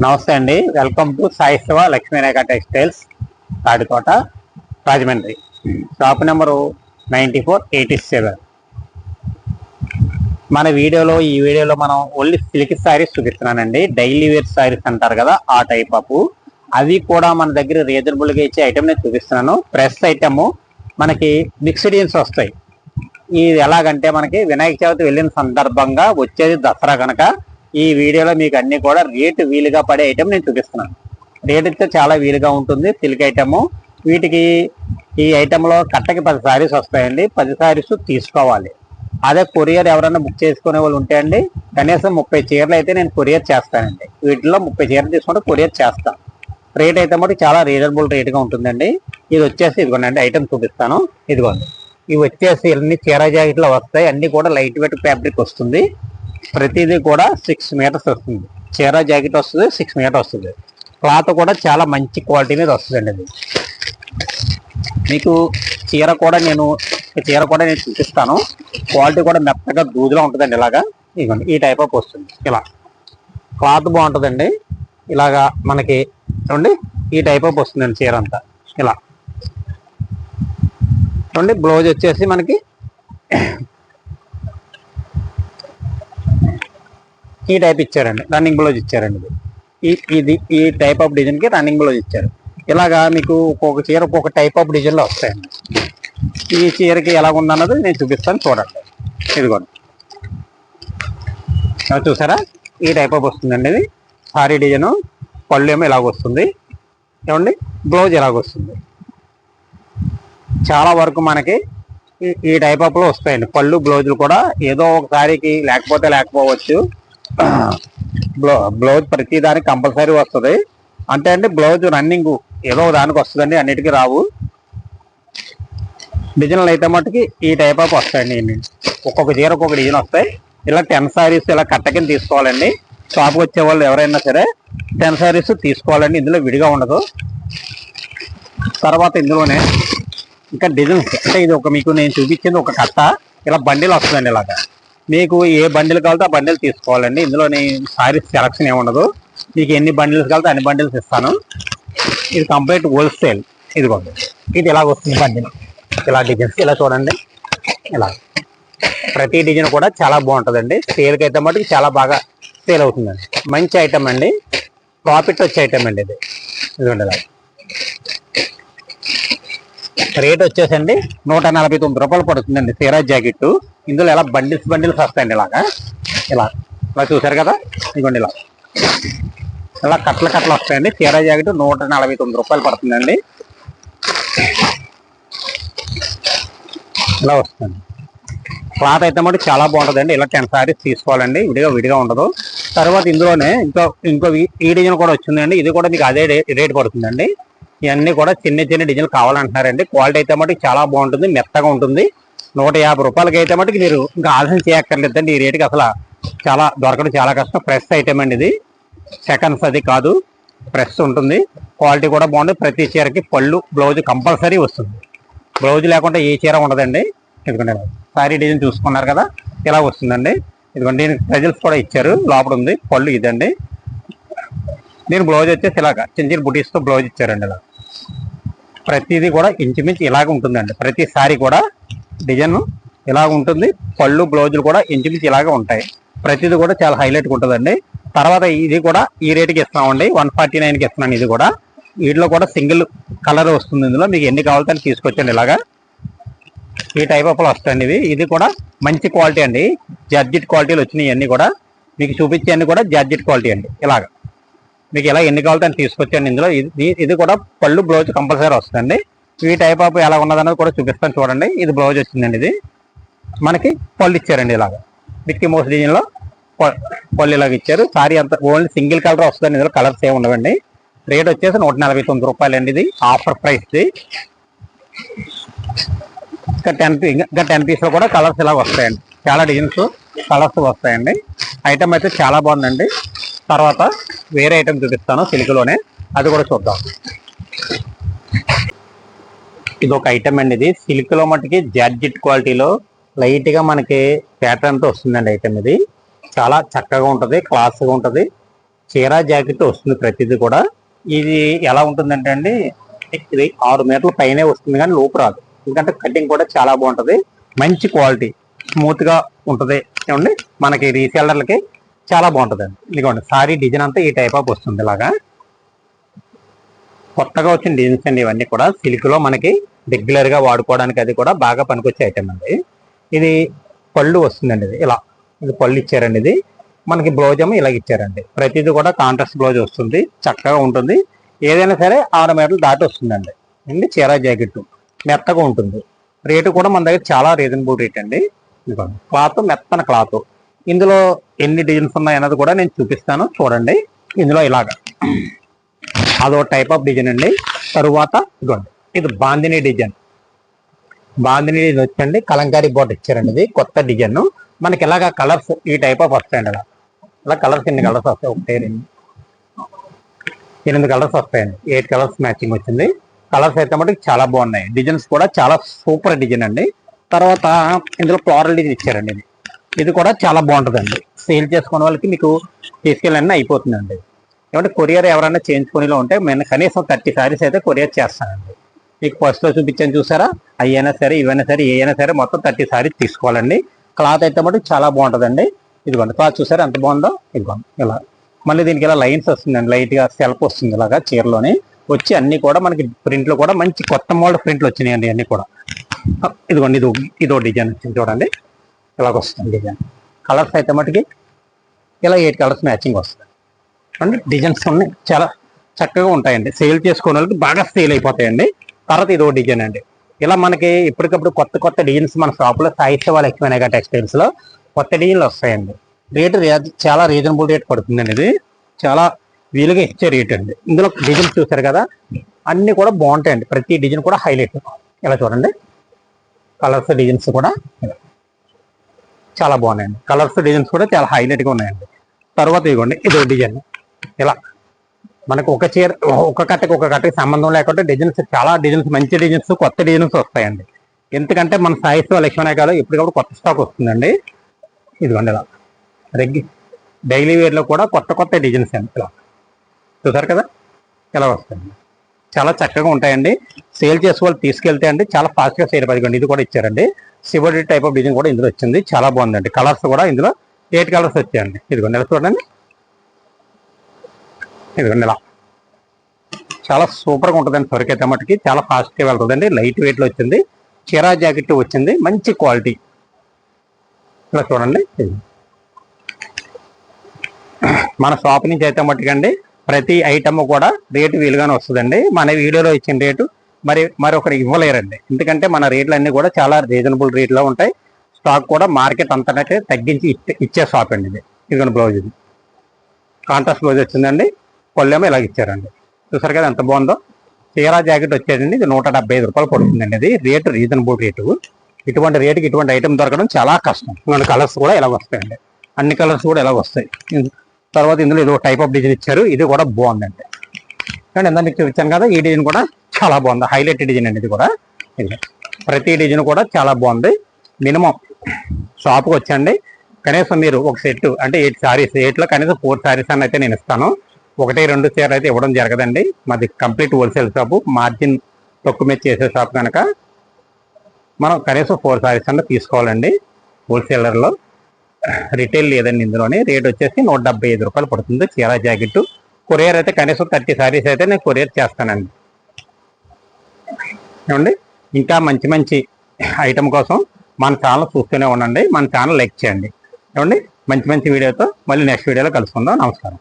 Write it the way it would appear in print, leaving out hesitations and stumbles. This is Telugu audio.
నమస్తే అండి, welcome to Sai Shiva Lakshmirekha textiles, Tadikota, Rajahmundry. Shop number 9487. మన ఈ వీడియోలో మనం ఓన్లీ సిల్క్ శారీస్ చూపిస్తున్నానండి. డైలీ వేర్ శారీస్ అంటారు కదా, ఆ టైప్ ఆఫ్ అవి కూడా మన దగ్గర రీజనబుల్గా ఇచ్చే ఐటమ్ నేను చూపిస్తున్నాను. ప్రెస్ ఐటమ్ మనకి మిక్స్డ్ జీన్స్ వస్తాయి. ఇది ఎలాగంటే మనకి వినాయక చవితి వెళ్ళిన సందర్భంగా వచ్చేది దసరా కనుక ఈ వీడియోలో మీకు అన్ని కూడా రేటు వీలుగా పడే ఐటమ్ నేను చూపిస్తున్నాను. రేట్ అయితే చాలా వీలుగా ఉంటుంది. Silk item. వీటికి ఈ ఐటెంలో కట్టకి 10 శారీస్ వస్తాయండి. 10 శారీస్ తీసుకోవాలి. అదే కొరియర్ ఎవరైనా బుక్ చేసుకునే వాళ్ళు ఉంటే అండి, కనీసం 30 చీరలు అయితే నేను కొరియర్ చేస్తానండి. వీటిలో 30 చీరలు తీసుకుంటే కొరియర్ చేస్తాను. రేట్ అయితే మటు చాలా రీజనబుల్ రేట్గా ఉంటుందండి. ఇది వచ్చేసి ఇదిగోండి ఐటమ్ చూపిస్తాను. ఇదిగోండి, ఇవి వచ్చేసి అన్ని చీర జాకెట్లో వస్తాయి. అన్ని కూడా లైట్ వెయిట్ ఫ్యాబ్రిక్ వస్తుంది. ప్రతిదీ కూడా 6 మీటర్స్ వస్తుంది. చీర జాకెట్ వస్తుంది, 6 మీటర్ వస్తుంది. క్లాత్ కూడా చాలా మంచి క్వాలిటీ మీద వస్తుందండి. అది మీకు చీర కూడా నేను చూపిస్తాను. క్వాలిటీ కూడా మెత్తగా దూదిలో ఉంటుందండి. ఇలాగా ఇదిగోండి ఈ టైప్ ఆఫ్ వస్తుంది. ఇలా క్లాత్ బాగుంటుందండి. ఇలాగా మనకి చూడండి ఈ టైప్ ఆఫ్ వస్తుందండి చీర అంతా. ఇలా చూడండి, బ్లౌజ్ వచ్చేసి మనకి ఈ టైప్ ఇచ్చారండి, రన్నింగ్ బ్లౌజ్ ఇచ్చారండి. ఇది ఈ టైప్ ఆఫ్ డిజైన్కి రన్నింగ్ బ్లౌజ్ ఇచ్చారు. ఇలాగా మీకు ఒక్కొక్క చీర ఒక్కొక్క టైప్ ఆఫ్ డిజైన్లో వస్తాయండి. ఈ చీరకి ఎలా ఉందన్నది నేను చూపిస్తాను, చూడండి. ఇదిగోండి, చూసారా ఈ టైప్ ఆఫ్ వస్తుందండి. ఇది సారీ డిజైన్. పళ్ళు ఏమో ఇలాగ వస్తుంది. ఏమండి, బ్లౌజ్ ఇలాగ వస్తుంది. చాలా వరకు మనకి ఈ టైప్ ఆఫ్లో వస్తాయండి. పళ్ళు బ్లౌజులు కూడా ఏదో ఒక సారీకి లేకపోవచ్చు. బ్లౌజ్ ప్రతి దానికి కంపల్సరీ వస్తుంది. అంటే అండి బ్లౌజ్ రన్నింగ్ ఏదో దానికి వస్తుందండి, అన్నిటికీ రావు. డిజైన్లు అయితే మట్టుకి ఈ టైప్ ఆఫ్ వస్తాయండి. ఒక్కొక్క చీర ఒక్కొక్క డిజైన్ వస్తాయి. ఇలా 10 శారీస్ ఇలా కట్టకిని తీసుకోవాలండి. షాప్కి వచ్చే వాళ్ళు ఎవరైనా సరే 10 శారీస్ తీసుకోవాలండి. ఇందులో విడిగా ఉండదు. తర్వాత ఇందులోనే ఇంకా డిజైన్స్ అంటే ఇది మీకు నేను చూపించింది ఒక కట్ట. ఇలా బండిల్ వస్తుందండి. ఇలాగా మీకు ఏ బండిల్ కావాలో ఆ బండిల్ తీసుకోవాలండి. ఇందులోని శారీస్ సెలక్షన్ ఏమి ఉండదు. మీకు ఎన్ని బండిల్స్ కావాలో అన్ని బండిల్స్ ఇస్తాను. ఇది కంప్లీట్ హోల్సేల్. ఇదిగోండి, ఇది ఇలాగ వస్తుంది బండిల్. ఇలా డిజైన్స్ ఇలా చూడండి. ఇలా ప్రతి డిజైన్ కూడా చాలా బాగుంటుందండి. సేల్కి అయితే మటుకు చాలా బాగా సేల్ అవుతుందండి. మంచి ఐటమ్ అండి, ప్రాఫిట్ వచ్చే ఐటమ్ అండి ఇది. ఇదిగోండి, ఇలా రేట్ వచ్చేసండి 149 రూపాయలు పడుతుందండి చీర జాకెట్. ఇందులో ఇలా బండిల్స్ వస్తాయండి. ఇలా చూసారు కదా, ఇదిగోండి ఇలా కట్టలు వస్తాయండి. చీర జాకెట్ 149 రూపాయలు పడుతుందండి. ఇలా వస్తుంది. క్లాత్ అయితే మటు చాలా బాగుంటుందండి. ఇలా 10 శారీస్ తీసుకోవాలండి, విడిగా ఉండదు. తర్వాత ఇందులోనే ఇంకో ఈ డిజైన్ కూడా వచ్చిందండి. ఇది కూడా మీకు అదే రేట్ పడుతుందండి. ఇవన్నీ కూడా చిన్న డిజైన్లు కావాలంటున్నారండి. క్వాలిటీ అయితే మటుకు చాలా బాగుంటుంది, మెత్తగా ఉంటుంది. 150 రూపాయలకి అయితే మటుకు మీరు ఇంకా ఆలస్యం చేయక్కర్లేదండి. ఈ రేటుకి అసలు దొరకడం చాలా కష్టం. ప్రెస్ ఐటమ్ అండి ఇది, సెకండ్స్ అది కాదు, ప్రెస్ ఉంటుంది. క్వాలిటీ కూడా బాగుంటుంది. ప్రతి చీరకి పళ్ళు బ్లౌజ్ కంపల్సరీ వస్తుంది. బ్లౌజ్ లేకుండా ఏ చీర ఉండదండి. ఎందుకంటే సారీ డిజైన్ చూసుకున్నారు కదా, ఇలా వస్తుందండి. ఇదిగోండి, దీనికి ప్రెజల్స్ కూడా ఇచ్చారు. లోపల ఉంది పళ్ళు ఇదండి. దీని బ్లౌజ్ వచ్చేసి ఇలాగా చిన్న బుటీస్తో బ్లౌజ్ ఇచ్చారండి. ఇలా ప్రతిదీ కూడా ఇంచుమించు ఇలాగ ఉంటుందండి. ప్రతి సారీ కూడా డిజైన్ ఇలాగ ఉంటుంది. పళ్ళు బ్లౌజులు కూడా ఇంచుమించు ఇలాగే ఉంటాయి. ప్రతిదీ కూడా చాలా హైలైట్గా ఉంటుందండి. తర్వాత ఇది కూడా ఈ రేటుకి ఇస్తున్నామండి, 149కి ఇస్తున్నాను. ఇది కూడా వీటిలో కూడా సింగిల్ కలర్ వస్తుంది. ఇందులో మీకు ఎన్ని కావాలో అని తీసుకొచ్చండి. ఇలాగా ఈ టైప్ ఆఫ్లో వస్తాయండి. ఇది కూడా మంచి క్వాలిటీ అండి. జార్జెట్ క్వాలిటీలు వచ్చినాయి. అన్నీ కూడా మీకు చూపించే అన్ని కూడా జార్జెట్ క్వాలిటీ అండి. ఇలాగా మీకు ఇలా ఎన్ని కావాలో అని తీసుకొచ్చండి. ఇందులో ఇది కూడా పళ్ళు బ్లౌజ్ కంపల్సరీ వస్తుందండి. ఈ టైప్ ఆఫ్ ఎలా ఉన్నదన్నది కూడా చూపిస్తాను, చూడండి. ఇది బ్లౌజ్ వచ్చిందండి. ఇది మనకి పళ్ళు ఇచ్చారండి. ఇలాగా మిక్కీ మౌస్ డిజైన్లో పళ్ళు ఇలాగ ఇచ్చారు. సారీ అంతా ఓన్లీ సింగిల్ కలర్ వస్తుందండి. ఇందులో కలర్స్ ఏమి ఉండవండి. రేట్ వచ్చేసి 149 రూపాయలు అండి. ఇది ఆఫర్ ప్రైస్ది. ఇంకా 10 పీస్లో కూడా కలర్స్ ఇలాగ వస్తాయండి. చాలా డిజైన్స్ కలర్స్ వస్తాయండి. ఐటమ్ అయితే చాలా బాగుందండి. తర్వాత వేరే ఐటమ్ చూపిస్తాను సిల్క్లోనే, అది కూడా చూద్దాం. ఇది ఒక ఐటమ్ అండి. ఇది సిల్క్లో మట్టుకి జార్జెట్ క్వాలిటీలో లైట్గా మనకి ప్యాటర్న్తో వస్తుందండి ఐటమ్. ఇది చాలా చక్కగా ఉంటుంది, క్లాస్గా ఉంటుంది. చీర జాకెట్ వస్తుంది ప్రతిదీ కూడా. ఇది ఎలా ఉంటుందంటే అండి, ఇది 6 మీటర్ల పైనే వస్తుంది కానీ లోపు రాదు. ఎందుకంటే కటింగ్ కూడా చాలా బాగుంటుంది, మంచి క్వాలిటీ, స్మూత్ గా ఉంటుంది. ఏమండి మనకి రీసెల్లర్లకి చాలా బాగుంటుంది అండి. ఇదిగోండి సారీ డిజైన్ అంతా ఈ టైప్ ఆఫ్ వస్తుంది. ఇలాగా కొత్తగా వచ్చిన డిజైన్స్ అండి ఇవన్నీ కూడా. సిల్క్ లో మనకి రెగ్యులర్ గా వాడుకోవడానికి అది కూడా బాగా పనికొచ్చే ఐటమ్ అండి. ఇది పళ్ళు వస్తుందండి, ఇది పళ్ళు ఇచ్చారండి. ఇది మనకి బ్లౌజ్ ఏమో ఇలాగ ఇచ్చారండి. ప్రతిదీ కూడా కాంట్రాస్ట్ బ్లౌజ్ వస్తుంది, చక్కగా ఉంటుంది. ఏదైనా సరే 6 మీటర్లు దాటి వస్తుందండి. అండి చీర జాకెట్ మెత్తగా ఉంటుంది. రేటు కూడా మన దగ్గర చాలా రీజనబుల్ రేట్ అండి. క్లాత్ మెత్తన క్లాత్. ఇందులో ఎన్ని డిజైన్స్ ఉన్నాయన్నది కూడా నేను చూపిస్తాను చూడండి. ఇందులో ఇలాగా అదో టైప్ ఆఫ్ డిజైన్ అండి. తరువాత ఇదిగోండి, ఇది బాందిని డిజైన్. బాందిని డిజైన్ వచ్చండి, కలంకారీ బోర్డు ఇచ్చారండి. ఇది కొత్త డిజైన్. మనకి ఇలాగా కలర్స్ ఈ టైప్ ఆఫ్ వస్తాయండి. ఇలా కలర్స్ ఎన్ని కలర్స్ వస్తాయి, 1 2 8 కలర్స్ వస్తాయండి. 8 కలర్స్ మ్యాచింగ్ వచ్చింది. కలర్స్ అయితే మటుకు చాలా బాగున్నాయి. డిజైన్స్ కూడా చాలా సూపర్ డిజైన్ అండి. తర్వాత ఇందులో ఫ్లోరల్ డిజైన్ ఇచ్చారండి. ఇది కూడా చాలా బాగుంటుందండి. సేల్ చేసుకునే వాళ్ళకి మీకు తీసుకెళ్ళి అయిపోతుందండి. ఏమంటే కొరియర్ ఎవరైనా చేయించుకునేలో ఉంటే నేను కనీసం 30 సారీస్ అయితే కొరియర్ చేస్తానండి. మీకు ఫస్ట్ లో చూపించాను చూసారా, అయినా సరే ఇవైనా సరే ఏమైనా సరే మొత్తం 30 సారీస్ తీసుకోవాలండి. క్లాత్ అయితే మటుకు చాలా బాగుంటుందండి. ఇదిగోండి క్లాత్ చూసారా ఎంత బాగుందో. ఇదిగోండి ఇలా మళ్ళీ దీనికి ఇలా లైన్స్ వస్తుందండి, లైట్ గా సెల్ఫ్ వస్తుంది ఇలాగా చీరలోని వచ్చి. అన్ని కూడా మనకి ప్రింట్లు కూడా మంచి కొత్త మోడల్ ప్రింట్లు వచ్చినాయండి అన్ని కూడా. ఇదిగోండి ఇదో డిజైన్ వచ్చింది చూడండి, ఇలాగ వస్తుంది డిజైన్. కలర్స్ అయితే మటుకి ఇలా 8 కలర్స్ మ్యాచింగ్ వస్తుంది అండి. డిజైన్స్ ఉన్నాయి, చాలా చక్కగా ఉంటాయండి. సేల్ చేసుకునే వాళ్ళకి బాగా సేల్ అయిపోతాయండి. తర్వాత ఇదో డిజైన్ అండి. ఇలా మనకి ఇప్పటికప్పుడు కొత్త డిజైన్స్ మన షాపులో సాహిత్య వాళ్ళు ఎక్కువైనా టెక్స్టైల్స్ లో కొత్త డిజైన్లు వస్తాయండి. రేటు చాలా రీజనబుల్ రేట్ పడుతుందండి. ఇది చాలా వీలుగా ఇచ్చే రేట్ అండి. ఇందులో డిజైన్స్ చూసారు కదా, అన్ని కూడా బాగుంటాయండి. ప్రతి డిజైన్ కూడా హైలైట్. ఇలా చూడండి, కలర్స్ డిజైన్స్ కూడా చాలా బాగున్నాయండి. కలర్స్ డిజైన్స్ కూడా చాలా హైలైట్ గా ఉన్నాయండి. తర్వాత ఇదిగోండి ఇదో డిజైన్. ఇలా మనకు ఒక కట్టకి సంబంధం లేకుండా డిజైన్స్, చాలా డిజైన్స్, మంచి డిజైన్స్, కొత్త డిజైన్స్ వస్తాయండి. ఎందుకంటే మన సాయిత్వ లక్ష్మణాయకాలు ఎప్పటికప్పుడు కొత్త స్టాక్ వస్తుందండి. ఇదిగోండి ఇలా డైలీ వేర్ లో కూడా కొత్త డిజైన్స్ అండి. ఇలా చూసారు కదా, ఇలా వస్తాయండి. చాలా చక్కగా ఉంటాయండి. సేల్ చేసే వాళ్ళు తీసుకెళ్తే అండి చాలా ఫాస్ట్ గా సేల్ అయిపోయింది. ఇది కూడా ఇచ్చారండి. శివుడి టైప్ ఆఫ్ డిజైన్ కూడా ఇందులో వచ్చింది, చాలా బాగుందండి. కలర్స్ కూడా ఇందులో 8 కలర్స్ వచ్చాయండి. ఇదిగోండి ఇలా చూడండి, ఇదిగోండి ఇలా చాలా సూపర్ గా ఉంటుందండి. సరికి అయితే మటుకి చాలా ఫాస్ట్ గా వెళ్తుందండి. లైట్ వెయిట్ లో వచ్చింది, చీరా జాకెట్ వచ్చింది, మంచి క్వాలిటీ. ఇలా చూడండి, మన షాప్ నుంచి అయితే మట్టుకండి ప్రతి ఐటమ్ కూడా రేటు వీలుగానే వస్తుందండి. మన వీడియోలో ఇచ్చిన రేటు మరొకరు ఇవ్వలేరండి. ఎందుకంటే మన రేట్లు అన్ని కూడా చాలా రీజనబుల్ రేట్లో ఉంటాయి. స్టాక్ కూడా మార్కెట్ అంతటా తగ్గించి ఇచ్చే షాప్ అండి ఇది. ఇదిగోండి బ్లౌజ్, ఇది కాంట్రాస్ట్ బ్లౌజ్ వచ్చిందండి. కొల్లేమో ఇలాగ ఇచ్చారండి. చూసారు కదా ఎంత బాగుందో. చీరా జాకెట్ వచ్చేదండి, ఇది 175 రూపాయలు పడుతుందండి. ఇది రేటు రీజనబుల్ రేటు. ఇటువంటి రేటుకి ఇటువంటి ఐటమ్ దొరకడం చాలా కష్టం. మన కలర్స్ కూడా ఇలా వస్తాయండి, అన్ని కలర్స్ కూడా ఇలా వస్తాయి. తర్వాత ఇందులో ఏదో టైప్ ఆఫ్ డిజైన్ ఇచ్చారు, ఇది కూడా బాగుందండి. కానీ ఎంత మీకు చూపించాను కదా, ఈ డిజైన్ కూడా చాలా బాగుంది, హైలైట్ డిజైన్ అండి. ఇది కూడా ప్రతి డిజైన్ కూడా చాలా బాగుంది. మినిమం షాప్కి వచ్చండి కనీసం మీరు ఒక సెట్ అంటే 8 సారీస్, 8లో కనీసం 4 సారీస్ అని అయితే నేను ఇస్తాను. 1, 2 చీరలు అయితే ఇవ్వడం జరగదండి. మాది కంప్లీట్ హోల్సేల్ షాపు, మార్జిన్ తక్కువ మీద చేసే షాప్ కనుక మనం కనీసం 4 సారీస్ అన్న తీసుకోవాలండి. హోల్సేలర్లో రిటైల్ లేదండి. ఇందులోనే రేట్ వచ్చేసి 175 రూపాయలు పడుతుంది చీరా జాకెట్. కొరియర్ అయితే కనీసం 30 సారీస్ అయితే నేను కొరియర్ చేస్తానండి. ఏమండి, ఇంకా మంచి ఐటమ్ కోసం మన ఛానల్ చూస్తూనే ఉండండి. మన ఛానల్ లైక్ చేయండి. ఏమండి, మంచి వీడియోతో మళ్ళీ నెక్స్ట్ వీడియోలో కలుసుకుందాం. నమస్కారం.